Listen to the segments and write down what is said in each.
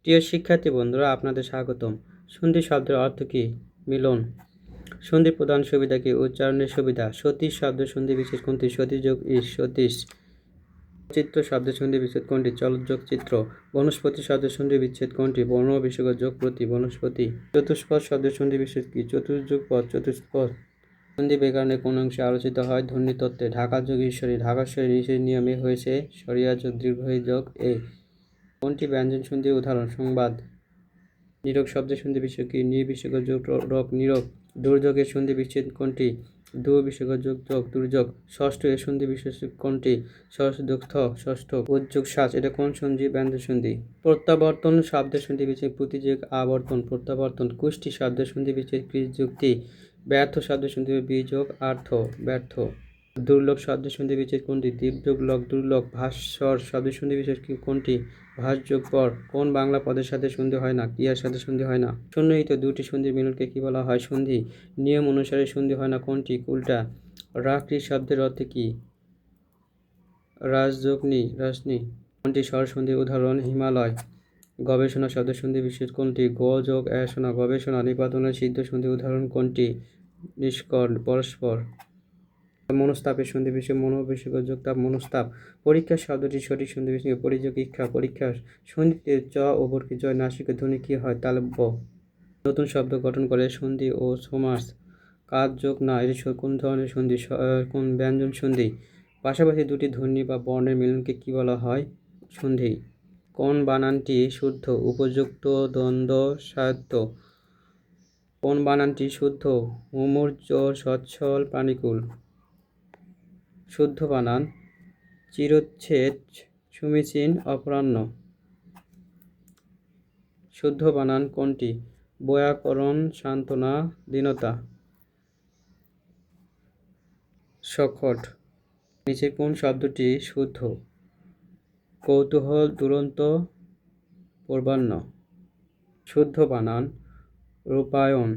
প্রিয় শিক্ষার্থী বন্ধুরা, আপনাদের স্বাগতম। সন্ধি শব্দের অর্থ কী? মিলন। সন্ধির প্রধান সুবিধা কী? উচ্চারণের সুবিধা। সতীশ শব্দের সন্ধি বিচ্ছেদ কোনটি? সতীশ যোগ ইস, সতীশ। চিত্র শব্দের সন্ধি বিচ্ছেদ কোনটি? চলৎ যোগ চিত্র। বনস্পতি শব্দের সন্ধি বিচ্ছেদ কোনটি? বন বিসর্গ যোগ প্রতি, বনস্পতি। চতুষ্পদ শব্দের সন্ধি বিচ্ছেদ কী? চতুর্যুগ পদ, চতুষ্পদ। সন্ধি ব্যাকরণে কোন অংশে আলোচিত হয়? ধ্বনিতত্ত্বে। ঢাকা যোগ ঈশ্বরী, ঢাকাশ্বরী নিচের নিয়মে হয়েছে সরিয়া যোগ দীর্ঘই যোগ এ। কোনটি ব্যঞ্জন সন্ধির উদাহরণ? সংবাদ। নীরোগ শব্দের সন্ধি বিচ্ছেদ কি? নির্বিসর্গ যোগ রোগ, নীরোগ। দুর্যোগের সন্ধি বিচ্ছেদ কোনটি? দুর্বিসর্গ যোগ যোগ, দুর্যোগ। ষষ্ঠ এর সন্ধি বিচ্ছেদ কোনটি? ষষ্ঠ যোগ স্থ, ষষ্ঠ। উদ্যোগ সাজ, এটা কোন সন্ধি? ব্যঞ্জন সন্ধি। প্রত্যাবর্তন শব্দের সন্ধি বিচ্ছেদ প্রতি যোগ আবর্তন, প্রত্যাবর্তন। কুষ্টি শব্দের সন্ধি বিচ্ছেদ কৃষ যুক্তি। ব্যর্থ শব্দের সন্ধি বিযোগ আর্থ, ব্যর্থ। দুর্লভ শব্দের সন্ধি বিচ্ছেদ কোনটি? দীপ যোগ লগ, দুর্লভ। ভাস্বর শব্দের সন্ধি বিচ্ছেদ কোনটি? ভাস যোগ পর। কোন বাংলা পদের সাথে সন্ধি হয় না? ক্রিয়ার সাথে সন্ধি হয় না। সন্নিহিত দুটি সন্ধির মিলনকে কি বলা হয়? সন্ধি। নিয়ম অনুসারে সন্ধি হয় না কোনটি? উল্টা। রাকৃ শব্দের অর্থ কি? রাজযোগনি, রাজনী। কোনটি স্বর সন্ধির উদাহরণ? হিমালয়। গবেষণা শব্দের সন্ধি বিচ্ছেদ কোনটি? গ যোগ এষণা, গবেষণা। নিপাতনের সিদ্ধ সন্ধির উদাহরণ কোনটি? নিষ্কর, পরস্পর। মনস্তাপের সন্ধি বিচ্ছেদ মনোবিসর্গ যোগ তাপ, মনস্তাপ। পরীক্ষা শব্দটি সঠিক সন্ধি বিচ্ছেদ পরিযোগ ইক্ষা, পরীক্ষা। সন্ধিতে চ ও বর্গী জয় নাসিকের ধ্বনি কি হয়? তালব্য। নতুন শব্দ গঠন করে সন্ধি ও সমাস। কাজ যোগ না, এটি কোন ধরনের সন্ধি? কোন ব্যঞ্জন সন্ধি? পাশাপাশি দুটি ধ্বনি বা বর্ণের মিলনকে কি বলা হয়? সন্ধি। কোন বানানটি শুদ্ধ? উপযুক্ত, দ্বন্দ্ব, সায়ত্ব। কোন বানানটি শুদ্ধ? মুমূর্য, সচ্ছল, প্রাণীকুল। শুদ্ধ বানান চিরচ্ছেদ, সমীচীন, অপরাহ্ন। শুদ্ধ বানান কোনটি? বৈয়াকরণ, সান্ত্বনা, দীনতা। সকট। নিচের কোন শব্দটি শুদ্ধ? কৌতূহল, দুরন্ত, পূর্বাহ্ন। শুদ্ধ বানান রূপায়ণ,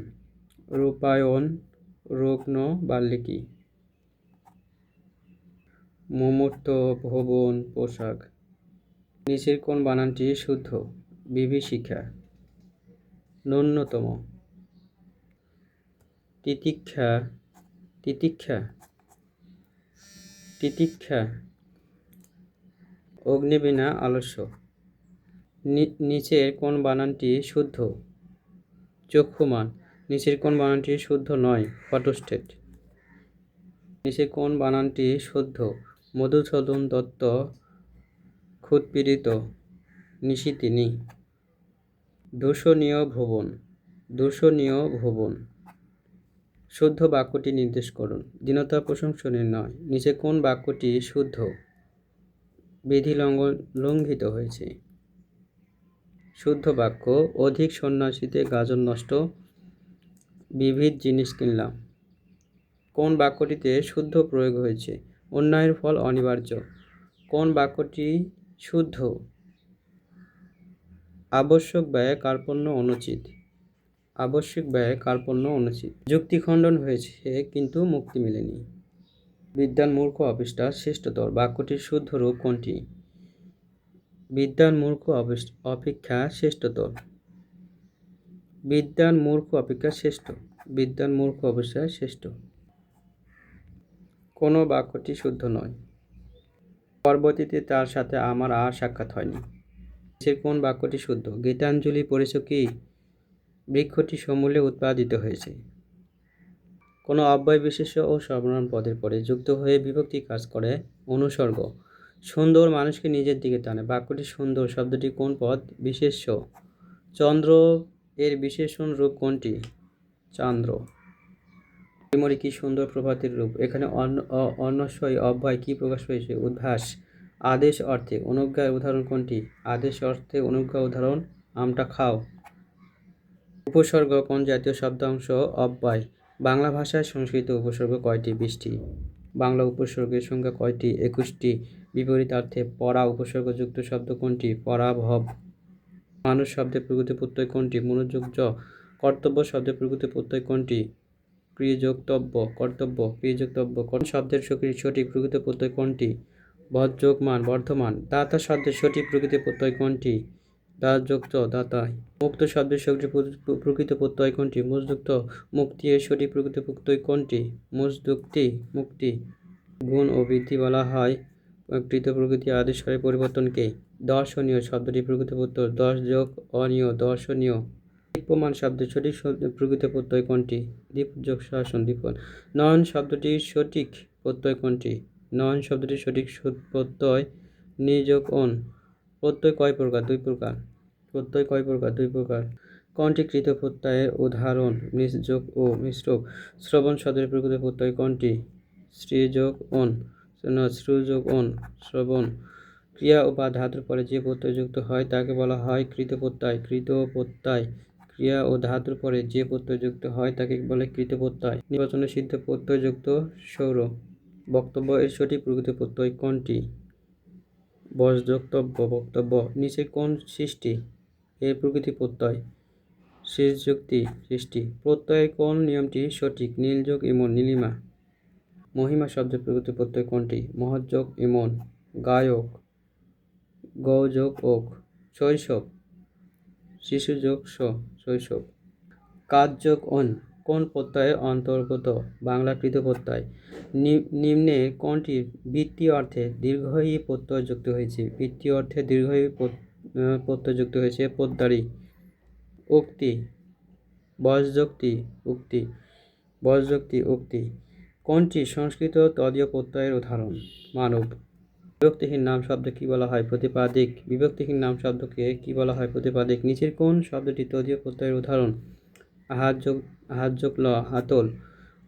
রূপায়ণ, রুগ্ন, বাল্মীকি। মুমূর্ত, ভবন, পোশাক। নিচের কোন বানানটি শুদ্ধ? বিভীষিকা। ন্যূনতম। তিতিক্ষা, তিতিক্ষা, তিতিক্ষা। অগ্নিবীণা, আলস্য। নিচের কোন বানানটি শুদ্ধ? চক্ষুমান। নিচের কোন বানানটি শুদ্ধ নয়? ফটোস্টেট। নিচের কোন বানানটি শুদ্ধ? মধুসূদন দত্ত, ক্ষুৎপীড়িত, নিশিতিনি। দূষণীয় ভুবন, দূষণীয় ভুবন। শুদ্ধ বাক্যটি নির্দেশ করুন। দীনতা প্রশংসনীয় নয়। নিচে কোন বাক্যটি শুদ্ধ? বিধি লঙ্ঘিত হয়েছে। শুদ্ধ বাক্য অধিক সন্ন্যাসীতে গাজন নষ্ট, বিবিধ জিনিস কিনলাম। কোন বাক্যটিতে শুদ্ধ প্রয়োগ হয়েছে? অন্যায়ের ফল অনিবার্য। কোন বাক্যটি শুদ্ধ? আবশ্যক ব্যয় কার্পণ্য অনুচিত, আবশ্যক ব্যয় কার্পণ্য অনুচিত। যুক্তি খণ্ডন হয়েছে কিন্তু মুক্তি মেলেনি। বিদ্বান মূর্খ অপেক্ষা শ্রেষ্ঠতর। বাক্যটির শুদ্ধ রূপ কোনটি? বিদ্বান মূর্খ অপেক্ষা শ্রেষ্ঠতর। বিদ্বান মূর্খ অপেক্ষা শ্রেষ্ঠ, বিদ্বান মূর্খ অপেক্ষা শ্রেষ্ঠ। কোনো বাক্যটি শুদ্ধ নয়। পরবর্তীতে তার সাথে আমার আর সাক্ষাৎ হয়নি। নিচের কোন বাক্যটি শুদ্ধ? গীতাঞ্জলি পড়েছ কি? বৃক্ষটি সমূলে উৎপাদিত হয়েছে। কোনো অব্যয় বিশেষ্য ও সর্বনাম পদের পরে যুক্ত হয়ে বিভক্তি কাজ করে। অনুসর্গ। সুন্দর মানুষকে নিজের দিকে টানে। বাক্যটি সুন্দর শব্দটি কোন পদ? বিশেষ্য। চন্দ্র এর বিশেষণ রূপ কোনটি? চান্দ্র। মরি কি সুন্দর প্রভাতের রূপ। এখানে অন্বস্বয় অব্যয় কি প্রকাশ পেয়েছে? উদ্ভাস। আদেশ অর্থে অনুজ্ঞার উদাহরণ কোনটি? আদেশ অর্থে অনুজ্ঞা উদাহরণ আমটা খাও। উপসর্গ কোন জাতীয় শব্দাংশ? অব্যয়। বাংলা ভাষায় সংস্কৃত উপসর্গ কয়টি? 20টি। বাংলা উপসর্গের সংখ্যা কয়টি? 21টি। বিপরীতার্থে পরা উপসর্গযুক্ত শব্দ কোনটি? পরাভব। মানুষ শব্দের প্রকৃতি প্রত্যয় কোনটি? মনোযোগ জ। কর্তব্য শব্দের প্রকৃতি প্রত্যয় কোনটি? ক্রিয়োযোগতব্য, কর্তব্য, ক্রিয়োযোগতব্য। কোন শব্দের সঠিক প্রকৃতি প্রত্যয় কোনটি? বজ্যোগমান, বর্ধমান। দাতা শব্দের সঠিক প্রকৃতি প্রত্যয় কোনটি? দাযুক্ত দাতায়। মুক্ত শব্দের সঠিক প্রকৃত প্রত্যয় কোনটি? মুজযুক্ত। মুক্তি এর সঠিক প্রকৃত প্রত্যয় কোনটি? মুজযুক্তি মুক্তি। গুণ ও বৃদ্ধি বলা হয় কৃত প্রকৃতি আদেশ স্বরের পরিবর্তনকে। দর্শনীয় শব্দটি প্রকৃত প্রত্যয় দশ যোগ অনীয় দর্শনীয়। দীপ্যমান শব্দের সঠিক প্রকৃত প্রত্যয় কোনটি? দীপ যোগ শাসন দীপন। নয়ন শব্দটির সঠিক প্রত্যয় কোনটি? নয়ন শব্দটির সঠিক প্রত্যয় নিযোগ অন। প্রত্যয় কয় প্রকার? দুই প্রকার। প্রত্যয় কয় প্রকার? দুই প্রকার। কোনটি কৃত প্রত্যয়ের উদাহরণ? নিযোগ ও মিশ্র। শ্রবণ শব্দের প্রকৃত প্রত্যয় কোনটি? শ্রীযোগ অন শ্রুযোগ অন শ্রবণ। ক্রিয়া বা ধাতুর পরে যে প্রত্যয় যুক্ত হয় তাকে বলা হয় কৃত প্রত্যয়। কৃত প্রত্যয়। ক্রিয়া ও ধাতুর পরে যে প্রত্যয় যুক্ত হয় তাকে বলে কৃত প্রত্যয়। নির্বাচনে সিদ্ধ প্রত্যয় যুক্ত সৌর। বক্তব্য এর সঠিক প্রকৃত প্রত্যয় কোনটি? বজ্যোক্তব্য বক্তব্য। নিচে কোন সৃষ্টি এর প্রকৃতি প্রত্যয়? সৃষ্টি সৃষ্টি। প্রত্যয়ের কোন নিয়মটি সঠিক? নীলযোগ ইমন নীলিমা। মহিমা শব্দের প্রকৃত প্রত্যয় কোনটি? মহৎযোগ ইমন গায়ক। গৌযোগ ওক শৈশব। শিশুযোগ শৈশব। কাজযোগ অন কোন প্রত্যয়ের অন্তর্গত? বাংলা কৃত প্রত্যয়। নিম্নে কোনটি বৃত্তীয় অর্থে দীর্ঘই প্রত্যয় যুক্ত হয়েছে? বৃত্তীয় অর্থে দীর্ঘই প্রত্যয় যুক্ত হয়েছে পোদ্দারি। উক্তি বজ্যোক্তি উক্তি বজ্যোক্তি উক্তি। কোনটি সংস্কৃত তদীয় প্রত্যয়ের উদাহরণ? মানব। বিভক্তিহীন নাম শব্দ কি বলা হয়? প্রতিপাদিক। বিভক্তিহীন নাম শব্দকে কি বলা হয়? প্রতিপাদিক। নিচের কোন শব্দটি তদীয় প্রত্যয়ের উদাহরণ? আহার যোগ ল হাতল।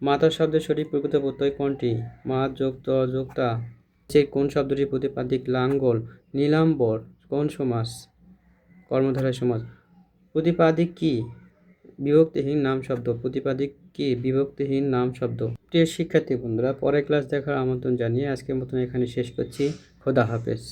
মাতা শব্দের সঠিক প্রকৃত প্রত্যয় কোনটি? মা যোগ ত যোগতা। নিচের কোন শব্দটি প্রতিপাদিক? লাঙ্গল। নীলাম্বর কোন সমাস? কর্মধারয় সমাস। প্রতিপাদিক কি? বিভক্তিহীন নাম শব্দ। প্রতিপাদিক কি? বিভক্তিহীন নাম শব্দ। প্রিয় শিক্ষার্থী বন্ধুরা, পরের ক্লাস দেখার আমন্ত্রণ জানিয়ে আজকের মতন এখানে শেষ করছি। খোদা হাফেজ।